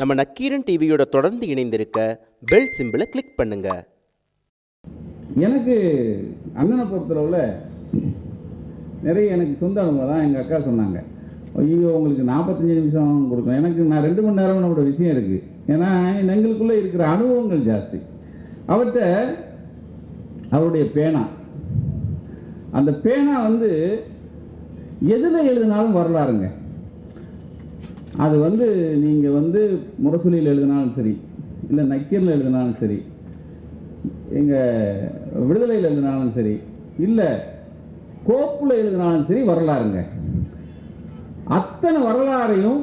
நம்ம நக்கீரன் டிவியோட தொடர்ந்து இணைந்திருக்க பெல் சிம்பிளை கிளிக் பண்ணுங்க. எனக்கு அண்ணனை பொறுத்தளவில் நிறைய எனக்கு சொந்த அனுபவம் தான். எங்கள் அக்கா சொன்னாங்க, ஐயோ உங்களுக்கு 45 நிமிஷம் கொடுக்கணும், எனக்கு நான் 2 மணி நேரம் நம்மளோட விஷயம் இருக்குது. ஏன்னா எங்களுக்குள்ளே இருக்கிற அனுபவங்கள் ஜாஸ்தி. அவர்கிட்ட அவருடைய பேனா, அந்த பேனா வந்து எதில் எழுதினாலும் வரலாறுங்க. அது வந்து நீங்கள் முரசொலியில் எழுதினாலும் சரி, இல்லை நக்கீரில் எழுதினாலும் சரி, எங்கள் விடுதலையில் எழுதினாலும் சரி, இல்லை கோப்பில் எழுதினாலும் சரி, வரலாறுங்க. அத்தனை வரலாறையும்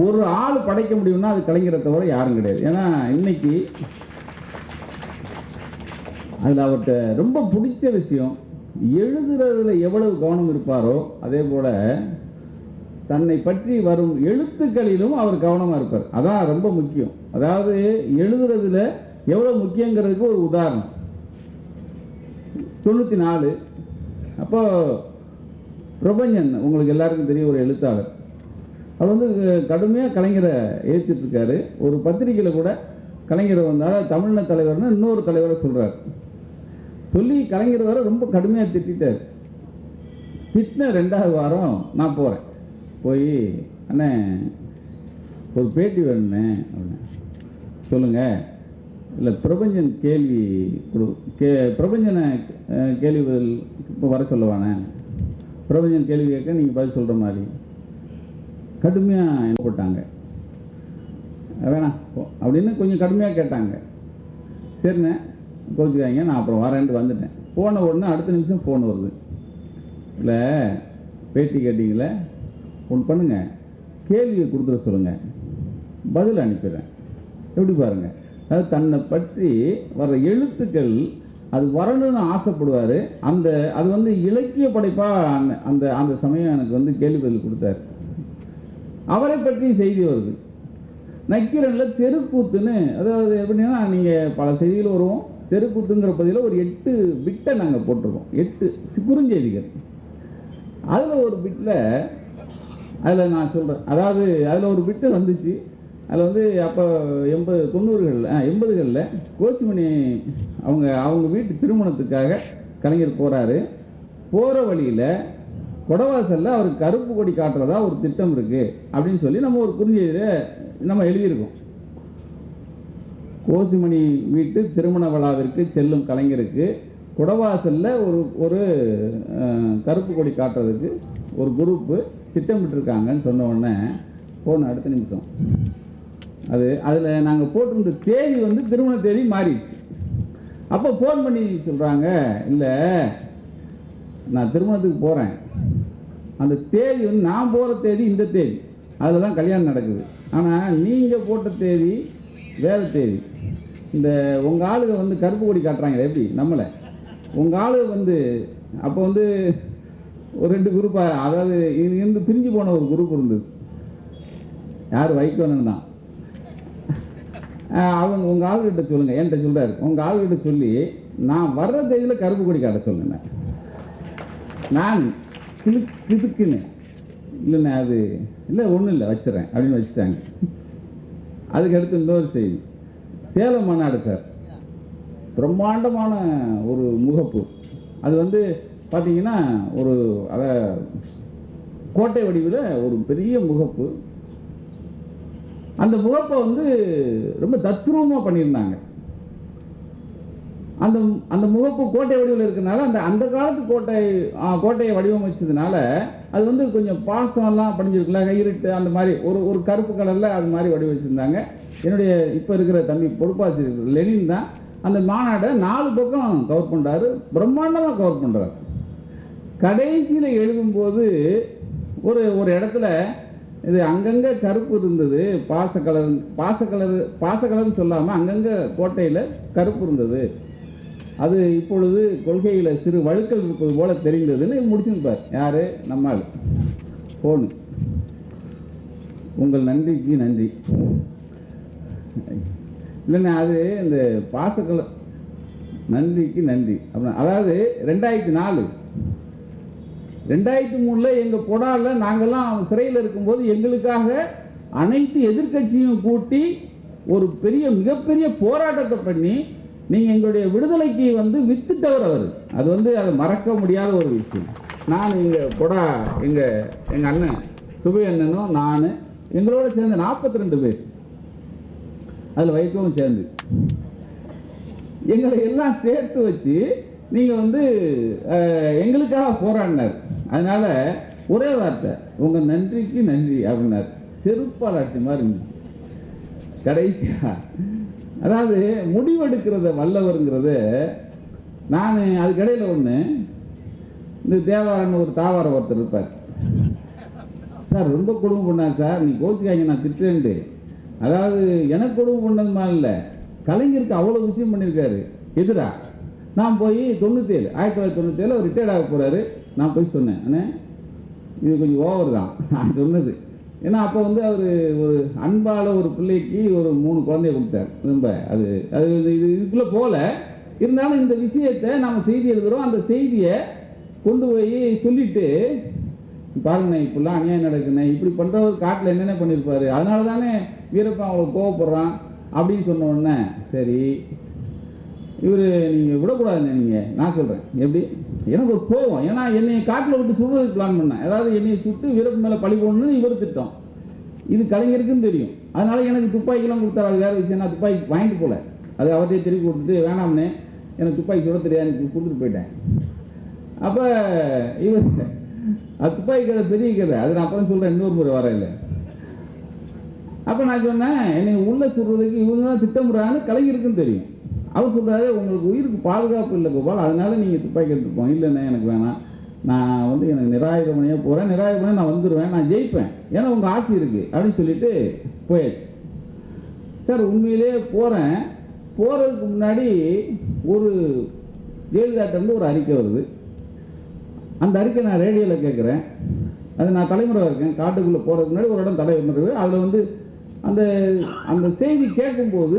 ஒரு ஆள் படைக்க முடியும்னா அது கலைஞரை தவிர யாரும் கிடையாது. ஏன்னா இன்னைக்கு அதில் அவர்கிட்ட ரொம்ப பிடிச்ச விஷயம், எழுதுறதுல எவ்வளவு கவனம் இருப்பாரோ அதே போல் தன்னை பற்றி வரும் எழுத்துக்களிலும் அவர் கவனமாக இருப்பார். அதான் ரொம்ப முக்கியம். அதாவது எழுதுறதுல எவ்வளோ முக்கியங்கிறதுக்கு ஒரு உதாரணம். 94 அப்போ பிரபஞ்சன் உங்களுக்கு எல்லாருக்கும் தெரிய ஒரு எழுத்தாளர். அவர் வந்து கடுமையாக கலைஞரை ஏற்றிட்டுருக்காரு. ஒரு பத்திரிகையில் கூட கலைஞரை அதாவது தமிழின தலைவர்னு இன்னொரு தலைவரை சொல்கிறார். சொல்லி கலைஞர் வர ரொம்ப கடுமையாக திட்டார். திட்டின 2வது வாரம் நான் போகிறேன். போய் அண்ணே ஒரு பேட்டி வேணுண்ணே அப்படின்னா, சொல்லுங்கள். இல்லை பிரபஞ்சன் கேள்வி பிரபஞ்சனை கேள்வி பதில் இப்போ வர சொல்லுவானே, பிரபஞ்சன் கேள்வி கேட்க நீங்கள் பதில் சொல்கிற மாதிரி கடுமையாக போட்டாங்க. வேணாம் அப்படின்னு கொஞ்சம் கடுமையாக கேட்டாங்க. சரிண்ணே கோச்சிக்காங்க, நான் அப்புறம் வரேன்ட்டு வந்துட்டேன். போன உடனே அடுத்த நிமிஷம் ஃபோன் வருது. இல்லை பேட்டி கேட்டிங்களே, ஒன்று பண்ணுங்கள், கேள்வியை கொடுத்துட சொல்லுங்கள், பதில் அனுப்பிடுறேன். எப்படி பாருங்கள், அதாவது தன்னை பற்றி வர எழுத்துக்கள் அது வரணும்னு ஆசைப்படுவார். அது இலக்கிய படைப்பாக அந்த சமயம் எனக்கு கேள்வி பதில் கொடுத்தாரு. அவரை பற்றி செய்தி வருது. நக்கீரனில் தெருக்கூத்துன்னு, அதாவது எப்படின்னா நீங்கள் பல செய்திகள் வருவோம். தெருக்கூத்துங்கிற பதிவில் ஒரு 8 பிட்டை நாங்கள் போட்டிருக்கோம், 8 குறுஞ்செய்திகள். அதில் ஒரு பிட்டில் அதில் நான் சொல்கிறேன், அதாவது அதில் ஒரு பிட்டு வந்துச்சு. அதில் அப்போ 80களில் கோசிமணி அவங்க வீட்டு திருமணத்துக்காக கலைஞர் போகிறாரு. போகிற வழியில் கொடவாசலில் அவருக்கு கருப்பு கொடி காட்டுறதா ஒரு திட்டம் இருக்குது அப்படின்னு சொல்லி நம்ம ஒரு குறுஞ்செய்தியில் நம்ம எழுதியிருக்கோம். கோசிமணி வீட்டு திருமண விழாவிற்கு செல்லும் கலைஞருக்கு குடவாசலில் ஒரு கருப்பு கொடி காட்டுறதுக்கு ஒரு குரூப்பு திட்டமிட்டுருக்காங்கன்னு சொன்ன உடனே ஃபோன் அடுத்த நிமிஷம் அதில் நாங்கள் போட்டிருந்த தேதி திருமண தேதி மாறிடுச்சு. அப்போ ஃபோன் பண்ணி சொல்கிறாங்க, இல்லை நான் திருமணத்துக்கு போகிறேன், அந்த தேதி நான் போகிற தேதி இந்த தேதி, அதில் தான் கல்யாணம் நடக்குது. ஆனால் நீங்கள் போட்ட தேதி வேறு தேதி. இந்த உங்கள் ஆளுங்க கருப்பு கொடி காட்டுறாங்க எப்படி நம்மளை, உங்கள் ஆளு அப்போ ஒரு 2 குரூப்பாக, அதாவது இருந்து பிரிஞ்சு போன ஒரு குரூப் இருந்தது. யார் வைக்கணும் தான். அவங்க உங்கள் ஆளுகிட்ட சொல்லுங்கள், என்கிட்ட சொல்கிறாரு, உங்கள் ஆளுகிட்ட சொல்லி நான் வர்ற தேதியில் கருப்பு கொடி காட்ட சொல்லுங்க. நான் கிதுக்குன்னு இல்லைண்ணே, அது இல்லை ஒன்றும் இல்லை வச்சுறேன் அப்படின்னு வச்சுட்டாங்க. அதுக்கடுத்து இன்னொரு செய்தி, சேலம் மாநாடு சார், பிரம்மாண்டமான ஒரு முகப்பு. அது பார்த்தீங்கன்னா ஒரு கோட்டை வடிவில் ஒரு பெரிய முகப்பு. அந்த முகப்பை ரொம்ப தத்ரூபமாக பண்ணியிருந்தாங்க. அந்த முகப்பு கோட்டை வடிவில் இருக்கிறதுனால அந்த காலத்து கோட்டையை வடிவமைச்சதுனால அது கொஞ்சம் பாசம்லாம் படிஞ்சிருக்குல்ல, கையிருட்டு அந்த மாதிரி ஒரு கருப்பு கலரில் அது மாதிரி வடிவமைச்சிருந்தாங்க. என்னுடைய இப்போ இருக்கிற தம்பி பொறுப்பாசிரியர் லெனின் தான் அந்த மாநாடை 4 பக்கம் கவர் பண்ணுறாரு, பிரம்மாண்டமாக கவர் பண்ணுறாரு. கடைசியில் எழுதும்போது ஒரு இடத்துல இது அங்கங்கே கருப்பு இருந்தது, பாசக்கலர்னு சொல்லாமல் அங்கங்கே கோட்டையில் கருப்பு இருந்தது, அது இப்பொழுது கொள்கையில் சிறு வழுக்கல் இருப்பது போல தெரிந்ததுன்னு முடிச்சுருப்பார். யார்? நம்மால் ஃபோனு. உங்கள் நன்றிக்கு நன்றி. இல்லைண்ணா அது இந்த பாசக்கலர் நன்றிக்கு நன்றி அப்படின்னா, அதாவது 2004 2003 எங்கள் கொடாவில் நாங்கள்லாம் சிறையில் இருக்கும்போது எங்களுக்காக அனைத்து எதிர்க்கட்சியும் கூட்டி ஒரு மிகப்பெரிய போராட்டத்தை பண்ணி நீங்கள் எங்களுடைய விடுதலைக்கு வித்துட்டவர் அவர். அது அதை மறக்க முடியாத ஒரு விஷயம். நான் எங்கள் அண்ணன் சுபை அண்ணனும் நான் எங்களோட சேர்ந்து 42 பேர், அதில் வைக்கவும் சேர்ந்து எங்களை எல்லாம் சேர்த்து வச்சு நீங்கள் எங்களுக்காக போராடினார். அதனால் ஒரே வார்த்தை, உங்கள் நன்றிக்கு நன்றி அப்படின்னார். செருப்பாலாட்டி மாதிரி இருந்துச்சு. கடைசியாக அதாவது முடிவெடுக்கிறத வல்லவருங்கிறத நான் அதுக்கடையில் ஒன்று, இந்த தேவாரன்னு ஒரு தாவார ஒருத்தர் இருப்பார். சார் ரொம்ப கொடுமை பண்ணார் சார், நீ கோச்சுக்காங்க நான் திட்டுறேன்ட்டு. அதாவது எனக்கு கொடுமை பண்ணதுமா இல்லை, கலைஞருக்கு அவ்வளோ விஷயம் பண்ணியிருக்காரு எதிரா. நான் போய் 1997 அவர் ரிட்டையர்ட் ஆக போகிறாரு. நான் போய் சொன்னேன், அண்ணே இது கொஞ்சம் ஓவர் தான் நான் சொன்னது. ஏன்னா அப்போ அவர் ஒரு அன்பால் ஒரு பிள்ளைக்கு ஒரு 3 குழந்தைய கொடுத்தார். ரொம்ப அது அது இதுக்குள்ளே போகல. இருந்தாலும் இந்த விஷயத்தை நாம் செய்தி எழுதுகிறோம், அந்த செய்தியை கொண்டு போய் சொல்லிவிட்டு, பாருங்கண்ணே இப்படிலாம் அநியாயம் நடக்குண்ணே, இப்படி பண்ணுறவர் காட்டில் என்னென்ன பண்ணியிருப்பார், அதனால தானே வீரப்பன் அவ்வளோ கோவப்படுறான் அப்படின்னு சொன்ன உடனே, சரி இவர் நீங்கள் விடக்கூடாதுண்ணே. நான் சொல்கிறேன் எப்படி, எனக்கு ஒரு கோவம். ஏன்னா என்னை காட்டில் விட்டு சுடுறதுக்கு பிளான் பண்ணேன். அதாவது என்னை சுட்டு வீரப்பன் மேலே பழி போடணும்னு இவர் திட்டம். இது கலைஞருக்குன்னு தெரியும். அதனால் எனக்கு துப்பாக்கிலாம் கொடுத்தாரு. அது வேறு விஷயம். நான் துப்பாக்கி வாங்கிட்டு போகல, அது அவர்கிட்டயே திருப்பி கொடுத்துட்டு, வேணாம்னே எனக்கு துப்பாக்கி சுட தெரியாது கொடுத்துட்டு போயிட்டேன். அப்போ இவர் அது துப்பாக்கி கதை பெரிய கதை, அது நான் அப்புறம் சொல்கிறேன், இன்னொரு முறை வரையில். அப்போ நான் சொன்னேன், என்னை உள்ளே சொல்கிறதுக்கு இவங்க தான் திட்டமிடுறான்னு கலைஞருக்குன்னு தெரியும். அவர் சொல்கிறாரு, உங்களுக்கு உயிருக்கு பாதுகாப்பு இல்லை கோபால், அதனால் நீங்கள் துப்பாக்கி எடுத்துப்போம். இல்லைண்ணே எனக்கு வேணாம், நான் எனக்கு நிராயுதமணியாக போகிறேன், நிராயுதமணியாக நான் வந்துடுவேன், நான் ஜெயிப்பேன், ஏன்னா உங்கள் ஆசை இருக்குது அப்படின்னு சொல்லிட்டு போயாச்சு. சார் உண்மையிலே போகிறதுக்கு முன்னாடி ஒரு ஜெயலலிதாட்டேருந்து ஒரு அறிக்கை வருது. அந்த அறிக்கை நான் ரேடியோவில் கேட்குறேன். அது நான் தலைமுறை இருக்கேன், காட்டுக்குள்ளே போகிறதுக்கு முன்னாடி ஒரு இடம் தலைமுறை. அதில் அந்த அந்த செய்தி கேட்கும்போது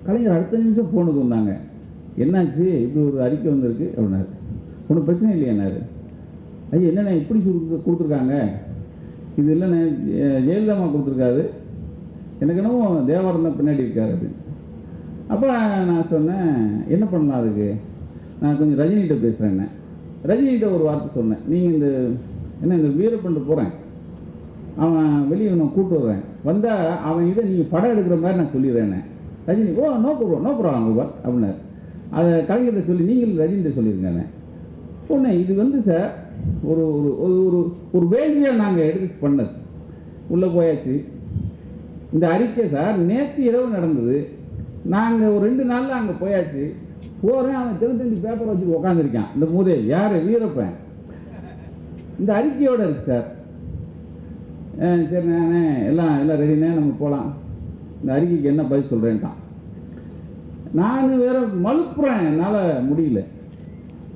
கலைஞர் அடுத்த நிமிஷம் ஃபோனுக்கு வந்தாங்க. என்னாச்சு, இப்படி ஒரு அறிக்கை வந்திருக்கு அப்படின்னாரு. ஒன்றும் பிரச்சனை இல்லையானாரு. ஐயா என்னண்ணே இப்படி கொடுத்துருக்காங்க, இது இல்லைண்ணே ஜெயலலிதாமா கொடுத்துருக்காரு, எனக்கு என்னமோ தேவாரம் தான் பின்னாடி இருக்காரு அப்படின்னு. அப்போ நான் சொன்னேன், என்ன பண்ணலாம் அதுக்கு, நான் கொஞ்சம் ரஜினிகிட்ட பேசுகிறேன்னே. ரஜினிகிட்ட ஒரு வார்த்தை சொன்னேன், நீங்கள் இந்த வீரப்பண்டு போகிறேன், அவன் வெளியே நான் கூப்பிட்டு வர்றேன், வந்தால் அவன் இதை நீங்கள் படம் எடுக்கிற மாதிரி நான் சொல்லிடுறேன்னே. Rajini oh no problem Gopal அப்படின்னாரு. அதை கலைஞர்கிட்ட சொல்லி நீங்கள் ரஜினிகிட்ட சொல்லியிருக்கானே. ஒன்று இது சார் ஒரு ஒரு ஒரு வேள்வியாக நாங்கள் எடுத்து பண்ணது. உள்ளே போயாச்சு. இந்த அறிக்கை சார் நேற்று இரவு நடந்தது. நாங்கள் ஒரு 2 நாளில் அங்கே போயாச்சு. போகிறேன், அவன் தெரிஞ்சு பேப்பரை வச்சுட்டு உட்காந்துருக்கான். இந்த மூதேவி யார், வீரப்பன். இந்த அறிக்கையோடு இருக்குது சார். சரி நானே எல்லாம் ரெடினே நம்ம போகலாம், இந்த அறிக்கைக்கு என்ன பதில் சொல்கிறேன்ட்டான். நான் வேற மழுப்புறேன், என்னால் முடியல.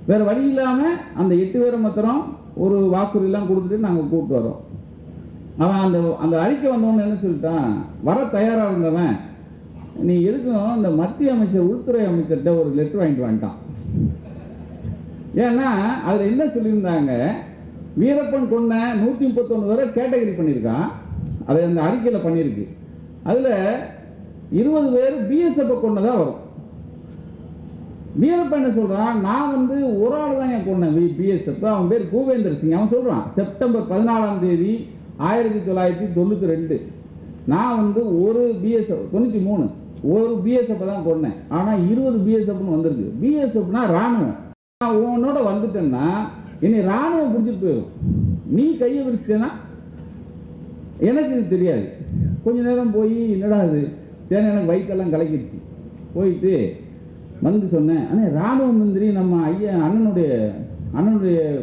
வேறு வழி இல்லாமல் அந்த 8 பேரை மாத்திரம் ஒரு வாக்குறுதியெல்லாம் கொடுத்துட்டு நாங்கள் கூப்பிட்டு வரோம். அவன் அந்த அறிக்கை வந்தவொன்னு என்ன சொல்லிட்டான், வர தயாராக இருந்தவன் நீ எதுக்கும் இந்த மத்திய அமைச்சர் உள்துறை அமைச்சர்கிட்ட ஒரு லெட்டர் வாங்கிட்டு வந்துட்டான். ஏன்னா அதில் என்ன சொல்லியிருந்தாங்க, வீரப்பன் கொண்ட 131 வரை கேட்டகரி பண்ணியிருக்கான். அதை அந்த அறிக்கையில் பண்ணியிருக்கு. அதில் 20 பேர் பிஎஸ்எஃப் கொண்டதாக வரும். வீரப்பன் என்ன சொல்கிறான், நான் ஒரு ஆள் தான் என் கொண்டேன் பிஎஸ்எஃப், அவன் பேர் பூவேந்தர் சிங். அவன் சொல்கிறான் செப்டம்பர் 14ஆம் தேதி 1992 நான் ஒரு பிஎஸ்எஃப் 93 ஒரு பிஎஸ்எஃப் தான் கொண்டேன். ஆனால் 20 பிஎஸ்எஃப்னு வந்திருக்கு. பிஎஸ்எஃப்னா ராணுவம். நான் உன்னோட வந்துட்டேன்னா என்னை ராணுவம் பிடிச்சிட்டு போயிடும். நீ கையை விரிச்சிட்டேன்னா எனக்கு இது தெரியாது. கொஞ்ச நேரம் போய் என்னடா இது சரி, எனக்கு வயிற்றெல்லாம் கலக்கிடுச்சு. போயிட்டு சொன்னேன், ஆனால் ராணுவ மந்திரி நம்ம அண்ணனுடைய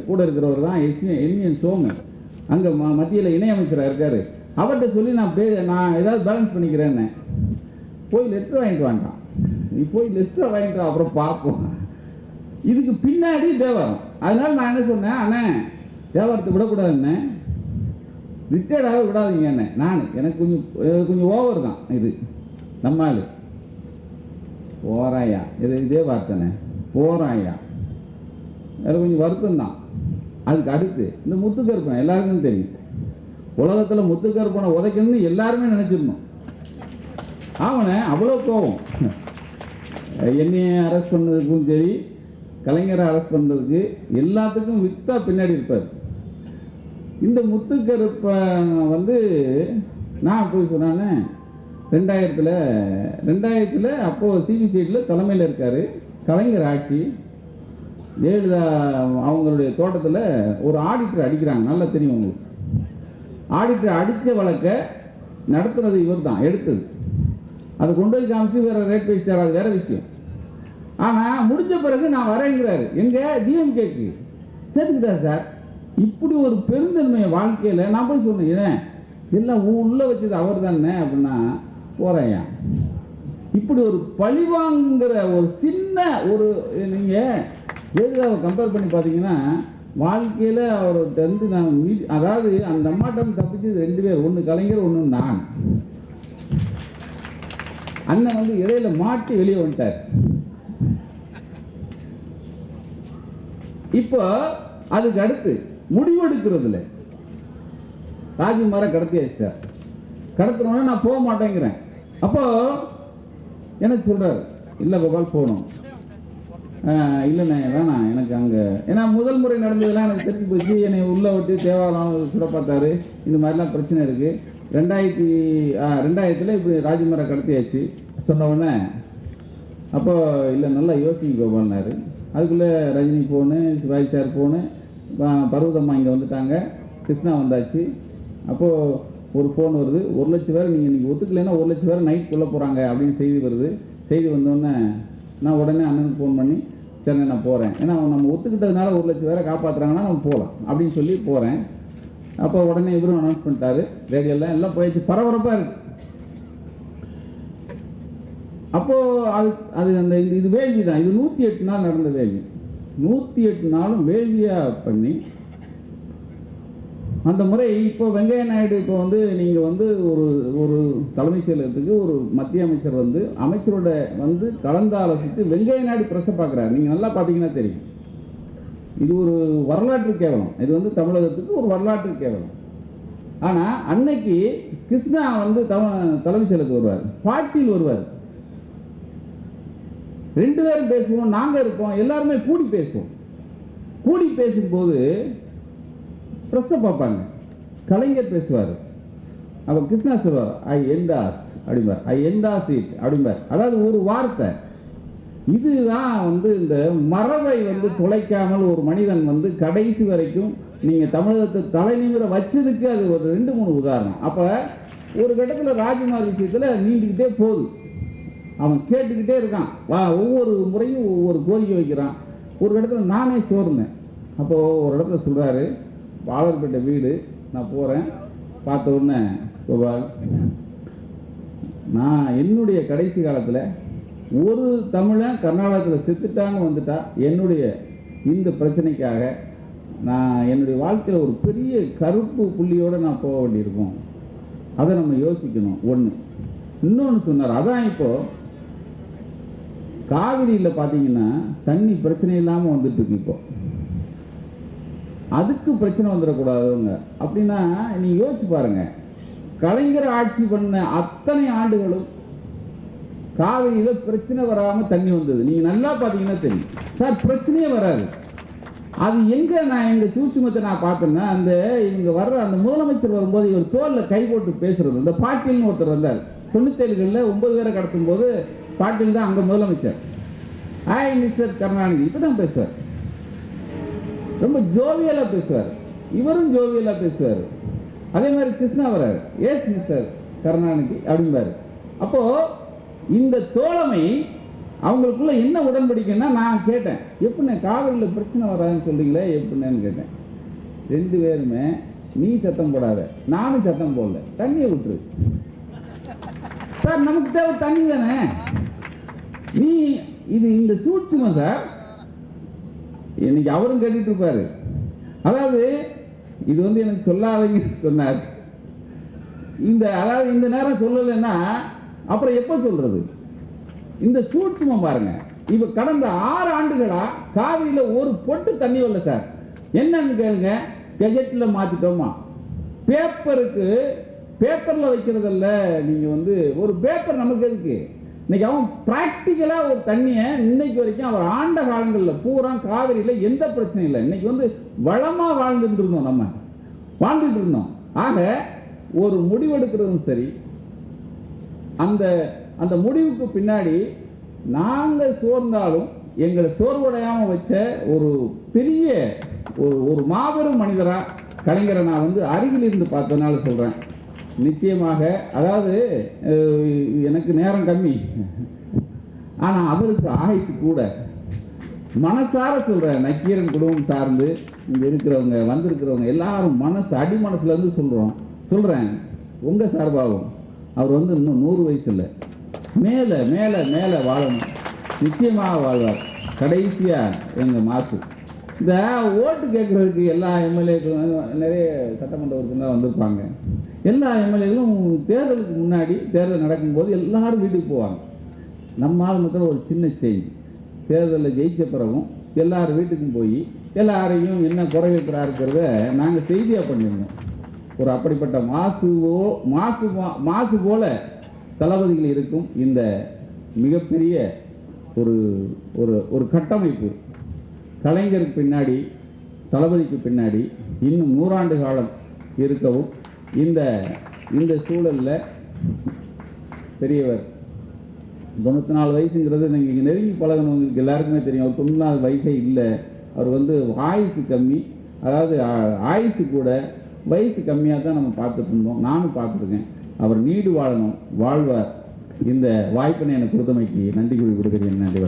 கூட இருக்கிறவர் தான் என்என் சோமு, அங்கே மத்தியில் இணையமைச்சராக இருக்கார். அவர்கிட்ட சொல்லி நான் ஏதாவது பேலன்ஸ் பண்ணிக்கிறேன்னு போய் லெட்டர் வாங்கிட்டு வாண்டான். நீ போய் லெட்டர் வாங்கிட்டு அப்புறம் பார்ப்போம். இதுக்கு பின்னாடி தேவாரம். அதனால நான் என்ன சொன்னேன், அண்ணே தேவாரத்தை விடக்கூடாதுண்ணே, ரிட்டையர்டாக விடாதீங்க என்ன. எனக்கு கொஞ்சம் ஓவர் தான் இது. நம்மால் போறாயா, இதே வார்த்தைண்ணே போறாயா, வேறு கொஞ்சம் வருத்தம் தான். அதுக்கு அடுத்து இந்த முத்துக்கருப்பன் எல்லாருக்கும் தெரியும். உலகத்தில் முத்துக்கருப்பனை உதைக்கணும்னு எல்லாருமே நினச்சிருந்தோம். அவனை அவ்வளோ கோபம். என்னையை அரெஸ்ட் பண்ணதுக்கும் சரி, கலைஞரை அரெஸ்ட் பண்ணுறதுக்கு எல்லாத்துக்கும் வித்தா பின்னாடி இருப்பார். இந்த முத்துக்கருப்பன் வந்து நான் போய் சொன்னானே 2000 அப்போது சிபிசிஐடியில் தலைமையில் இருக்கார். கலைஞர் ஆட்சி, ஜெயலலிதா அவங்களுடைய தோட்டத்தில் ஒரு ஆடிட்டர் அடிக்கிறாங்க, நல்லா தெரியும் உங்களுக்கு. ஆடிட்டர் அடித்த வழக்கை நடத்துனது இவர் தான், எடுத்தது. அதை கொண்டு போய் காமிச்சு வேறு ரேட் பேசிட்டார், அது வேறு விஷயம். ஆனால் முடிஞ்ச பிறகு நான் வரேங்கிறாரு. எங்கள் டிஎம்கேக்கு சேர்த்துக்கிட்டார் சார். இப்படி ஒரு பெருந்தன்மையை வாழ்க்கையில் நான் போய் சொன்னேன், ஏன் எல்லாம் உள்ளே வச்சது அவர் தானே அப்படின்னா போகிறேன். இப்படி ஒரு பழிவாங்கிற ஒரு சின்ன ஒரு நீங்கள் ஜெயலலிதாவை கம்பேர் பண்ணி பார்த்தீங்கன்னா வாழ்க்கையில் அவர்கிட்ட இருந்து நான் அதாவது அந்த அம்மாட்டம் தப்பிச்சது 2 பேர், ஒன்று கலைஞர், ஒன்று நான். அண்ணன் வந்து இடையில மாட்டி வெளியே வந்துட்டார். இப்போ அதுக்கு அடுத்து முடிவெடுக்கிறதுல ராஜ்குமாரை கடத்தியாச்சு சார். கடத்தினோடனே நான் போக மாட்டேங்கிறேன். அப்போ எனக்கு சொல்றாரு, இல்லை கோபால் போகணும். இல்லைண்ணே வேணாம் எனக்கு அங்கே, ஏன்னா முதல் முறை நடந்ததெல்லாம் எனக்கு தெரிஞ்சு போச்சு. என்னை உள்ளே விட்டு தேவாரம் சுட பார்த்தாரு. இந்த மாதிரிலாம் பிரச்சனை இருக்குது. 2000 இப்படி ராஜ்குமாரை கடத்தியாச்சு சொன்ன உடனே அப்போ இல்லை நல்லா யோசிக்க கோபால்னாரு. அதுக்குள்ளே Rajini phone, Sivaji sir phone, Parvathamma இங்கே வந்துட்டாங்க, கிருஷ்ணா வந்தாச்சு. அப்போது ஒரு ஃபோன் வருது, 1 லட்சம் பேர் நீங்கள் இன்றைக்கி ஒத்துக்கலைன்னா 1 லட்சம் பேர் நைட் கொள்ள போகிறாங்க அப்படின்னு செய்தி வருது. செய்தி வந்தோடனே நான் உடனே அண்ணனுக்கு ஃபோன் பண்ணி, சரிண்ணே நான் போகிறேன், ஏன்னா நம்ம ஒத்துக்கிட்டதுனால 1 லட்சம் பேரை காப்பாற்றுறாங்கன்னா நம்ம போகலாம் அப்படின்னு சொல்லி போகிறேன். அப்போ உடனே இவரும் அனௌன்ஸ் பண்ணிட்டாரு, ரேடியோவில் எல்லாம் போயிடுச்சு, பரபரப்பாக இருக்குது. அப்போது அது அந்த இது வேள்வி தான். இது 108 நாள் நடந்த வேள்வி. 108 நாளும் வேள்வியாக பண்ணி அந்த முறை இப்போ வெங்கையா நாயுடு இப்போ வந்து நீங்கள் வந்து ஒரு தலைமைச் செயலகத்துக்கு ஒரு மத்திய அமைச்சர் வந்து அமைச்சரோட வந்து கலந்து ஆலோசித்து வெங்கையா நாயுடு ப்ரெஸ்ஸை பார்க்குறாரு. நீங்கள் நல்லா பார்த்தீங்கன்னா தெரியும். இது ஒரு வரலாற்று கேவலம். இது வந்து தமிழகத்துக்கு ஒரு வரலாற்று கேவலம். ஆனால் அன்னைக்கு கிருஷ்ணா வந்து தலைமைச் செயலகத்துக்கு வருவார், பாட்டியில் வருவார். 2 பேரும் பேசுவோம், நாங்கள் இருப்போம், எல்லாருமே கூடி பேசுவோம். கூடி பேசும்போது ப்ரெஸ்ஸை பார்ப்பாங்க. கலைஞர் பேசுவார். அப்போ கிருஷ்ணா சொல்வார், ஐ என்டாஸ்ட் அப்படிம்பார், ஐ என்டாஸ் இட் அப்படிம்பார். அதாவது ஒரு வார்த்தை. இதுதான் வந்து இந்த மரபை வந்து தொலைக்காமல் ஒரு மனிதன் வந்து கடைசி வரைக்கும் நீங்கள் தமிழகத்தை தலைநிமிர வச்சதுக்கு அது ஒரு 2-3 உதாரணம். அப்போ ஒரு கட்டத்தில் ராஜ்குமார் விஷயத்தில் நீண்டுக்கிட்டே போகுது. அவன் கேட்டுக்கிட்டே இருக்கான், ஒவ்வொரு முறையும் ஒவ்வொரு கோரிக்கை வைக்கிறான். ஒரு இடத்துல நானே சோர்ந்தேன். அப்போது ஒரு இடத்துல சொல்கிறாரு, பாலர்பேட்டை வீடு, நான் போகிறேன். பார்த்த உடனே கோபால், நான் என்னுடைய கடைசி காலத்தில் ஒரு தமிழன் கர்நாடகத்தில் செத்துட்டான்னு வந்துட்டா என்னுடைய இந்த பிரச்சனைக்காக நான் என்னுடைய வாழ்க்கையில் ஒரு பெரிய கருப்பு புள்ளியோடு நான் போக வேண்டியிருக்கும். அதை நம்ம யோசிக்கணும். ஒன்று. இன்னொன்று சொன்னார், அதான் இப்போது காவிரியில் பார்த்தீங்கன்னா தண்ணி பிரச்சனை இல்லாமல் வந்துட்டு இருக்கு. இப்போ அதுக்கு பிரச்சனை வந்துடக்கூடாதுங்க அப்படின்னா நீங்கள் யோசிச்சு பாருங்க. கலைஞர் ஆட்சி பண்ண அத்தனை ஆண்டுகளும் காவிரியில் பிரச்சனை வராமல் தண்ணி வந்தது. நீங்கள் நல்லா பார்த்தீங்கன்னா தெரியும் சார், பிரச்சனையே வராது. அது எங்கே நான் எங்கள் சூட்சுமத்தை நான் பார்த்தேன்னா, அந்த இவங்க வர்ற அந்த முதலமைச்சர் வரும்போது இவர் தோளில் கை போட்டு பேசுறது. இந்த பாட்டில்னு ஒருத்தர் வந்தார் 97களில் 9 பேரை கடத்தும் போது. பாட்டில் தான் அங்கே முதலமைச்சர். ஹாய் மிஸ்டர் கருணாநிதி இப்போ தான் பேசுவார். ரொம்ப ஜோவியலாக பேசுவார். இவரும் ஜோவியலாக பேசுவார். அதே மாதிரி கிருஷ்ணா வர்றார், எஸ் மிஸ்டர் கருணாநிதி அப்படிம்பார். அப்போது இந்த தோழமை அவங்களுக்குள்ள என்ன உடன்படிக்கைன்னா, நான் கேட்டேன், எப்படிண்ணே காவிரியில் பிரச்சனை வராதுன்னு சொல்கிறீங்களே எப்படின்னு கேட்டேன். 2 பேருமே நீ சத்தம் போடாத, நானும் சத்தம் போடல, தண்ணியை விட்டுரு சார், நமக்கு தேவை தண்ணி தானே. நீ இது இந்த சூட்சுமம் சார். இன்னைக்கு அவரும் கேட்டுட்டு இருப்பாரு. அதாவது இது வந்து எனக்கு சொல்லாதீங்கன்னு சொன்னார். அதாவது இந்த நேரம் சொல்லலைன்னா அப்புறம் எப்போ சொல்றது? இந்த சூட்சுமம் பாருங்க. இப்ப கடந்த 6 ஆண்டுகளா காவிரியில் ஒரு பொட்டு தண்ணி வரல சார். என்னன்னு கேளுங்க. கெஜெட்ல மாத்திட்டோமா, பேப்பரில் வைக்கிறதல்ல. நீங்கள் வந்து ஒரு பேப்பர் நமக்கு எதுக்கு? இன்னைக்கு அவன் ப்ராக்டிக்கலாக ஒரு தண்ணியை இன்னைக்கு வரைக்கும் அவர் ஆண்ட காலங்களில் பூரா காவிரியில் எந்த பிரச்சனையும் இல்லை. இன்னைக்கு வந்து வளமாக வாழ்ந்துட்டு இருந்தோம். ஆக ஒரு முடிவெடுக்கிறதும் சரி, அந்த முடிவுக்கு பின்னாடி நாங்கள் சோர்ந்தாலும் எங்களை சோர்வடையாமல் வச்ச ஒரு பெரிய ஒரு மாபெரும் மனிதராக கலைஞரை நான் வந்து அருகில் இருந்து பார்த்ததுனால சொல்கிறேன். நிச்சயமாக, அதாவது எனக்கு நேரம் கம்மி, ஆனால் அவருக்கு ஆயுசு கூட. மனசார சொல்கிறேன், நக்கீரன் குடும்பம் சார்ந்து இங்கே இருக்கிறவங்க வந்திருக்கிறவங்க எல்லாரும் அடி மனசுலேருந்து சொல்கிறேன் உங்கள் சார்பாகும். அவர் வந்து இன்னும் 100 வயசு இல்லை, மேலே மேலே மேலே வாழணும், நிச்சயமாக வாழ்வார். கடைசியாக எங்கள் மாசு இந்த ஓட்டு கேட்குறதுக்கு எல்லா எம்எல்ஏக்களும் நிறைய சட்டமன்ற உறுப்பினராக வந்திருப்பாங்க. எல்லா எம்எல்ஏக்களும் தேர்தலுக்கு முன்னாடி தேர்தல் நடக்கும்போது எல்லாரும் வீட்டுக்கு போவாங்க. நம்ம ஆள் மட்டும் ஒரு சின்ன சேஞ்ச், தேர்தலில் ஜெயிச்ச பிறகும் எல்லார் வீட்டுக்கும் போய் எல்லாரையும் என்ன குறை வைக்கிறாருக்கிறத நாங்கள் செய்தியாக பண்ணியிருந்தோம். ஒரு அப்படிப்பட்ட மாசு போல தளபதிகள் இருக்கும் இந்த மிகப்பெரிய ஒரு கட்டமைப்பு கலைஞருக்கு பின்னாடி, தளபதிக்கு பின்னாடி இன்னும் 100 ஆண்டு காலம் இருக்கவும் இந்த சூழலில் பெரியவர் 94 வயசுங்கிறது நீங்கள் நெருங்கி பழகினவங்களுக்கு எல்லாருக்குமே தெரியும். அவர் 94 வயசே இல்லை. அவர் வந்து ஆயுசு கம்மி, அதாவது ஆயுசு கூட வயசு கம்மியாக தான் நம்ம பார்த்துட்டு இருந்தோம். நானும் பார்த்துருக்கேன். அவர் நீடு வாழணும், வாழ்வார். இந்த வாய்ப்பினை எனக்கு கொடுத்தமைக்கு நன்றி கூறி கொடுக்குறேன். நன்றி.